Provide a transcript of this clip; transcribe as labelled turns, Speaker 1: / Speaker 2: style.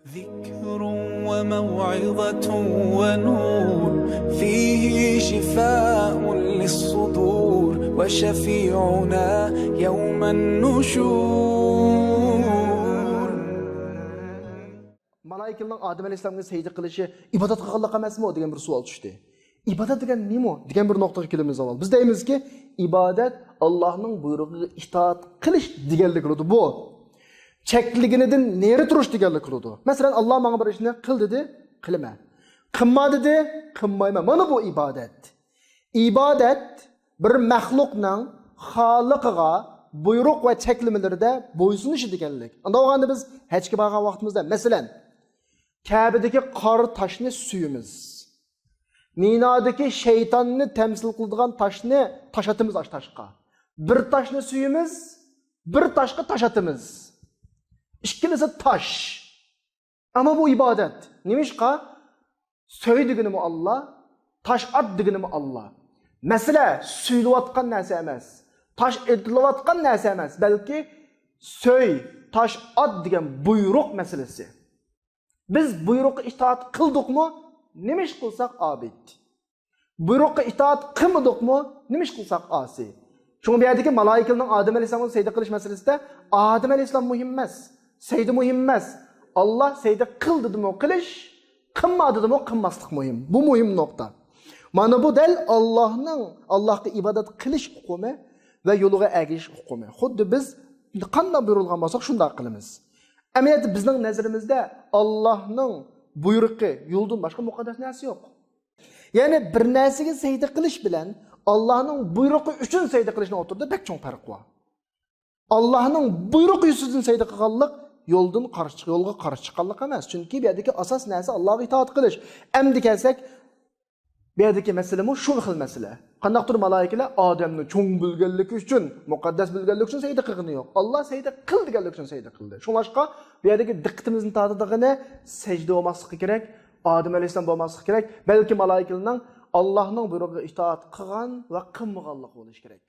Speaker 1: ذكر وموعظة ونور فيه شفاء للصدور وشفيعنا يوم النشور.
Speaker 2: Malaikalarning Odam alayhisolamga sajda qilishi ibodat qilganlik emasmi degan bir savol tushdi. İbadet degan nima degan bir nuqtaga kelamiz avval. Biz deymizki, ibodat Allohning buyrug'iga itoat qilish deganlik bo'ladi bu. Chekliginidan neri turish deganlik bo'ladi. Masalan, Alloh menga bir ishni qil dedi, qilma. Qilma dedi, qilmayman. Mana bu ibodat. Ibodat bir maxluqning xoliqiga buyruq va cheklamalarida bo'ysunishi deganlik. Unda o'g'anda biz hajga borgan vaqtimizda, masalan, Ka'badagi qor toshni suyimiz. Minodagi shaytonni temsil qiladigan toshni tashatimiz ash toshqa. Bir toshni suyimiz, bir toshga tashatimiz. İkkalasi tosh. Ammo bu ibodat. Nimishqa? So'y deganimi Alloh, tosh at deganimi Alloh. Masala suyulayotgan narsa emas. Tosh edilayotgan narsa emas, balki so'y, tosh at degan buyruq masalasi. Biz buyruqqa itoat qildikmi? Nima ish qilsak obid. Buyruqqa itoat qilmadikmi? Nima ish qilsak asi. Shunga bu yerdagi malaikalarning Odam alayhisolamga sajda qilish masalasida Odam alayhisolam muhim emas, sajda muhim emas. Alloh sajda qildimi qilish, qilmadimi qilmaslik muhim. Bu muhim nuqta. Mana bu dal Allohga ibodat qilish huquqi va yo'liga ergashish huquqi. Xuddi biz qanday buyurilgan bo'lsak shunday qilamiz. Amaliyotda bizning nazarimizda Allohning buyrug'i yo'ldan boshqa muqaddas narsa yo'q. Ya'ni bir narsaga sajda qilish bilan Allohning buyrug'i uchun sajda qilishning o'rtasida bek cho'ng farq bor. Allohning buyrug'i ustidan sajda qilganlik yo'lga qarshi chiqqanlik emas. Chunki bu yerdagi asos narsa Allohga itoat qilish. Endi kelsak, bu yerdagi masala shu xil masala. Qandaqdir malaikalar odamni cho'ng bilganligi uchun, muqaddas bilganligi uchun sajda qilgani yo'q. Alloh sajda qil deganligi uchun sajda qildi. Shunlashqa bu yerdagi diqqatimizni tortadigan sajda bo'lmasligi kerak, Odam alayhisolam bo'lmasligi kerak, balki malaikalarning Allohning buyrug'iga itoat qilgan va qilmaganligi bo'lishi kerak.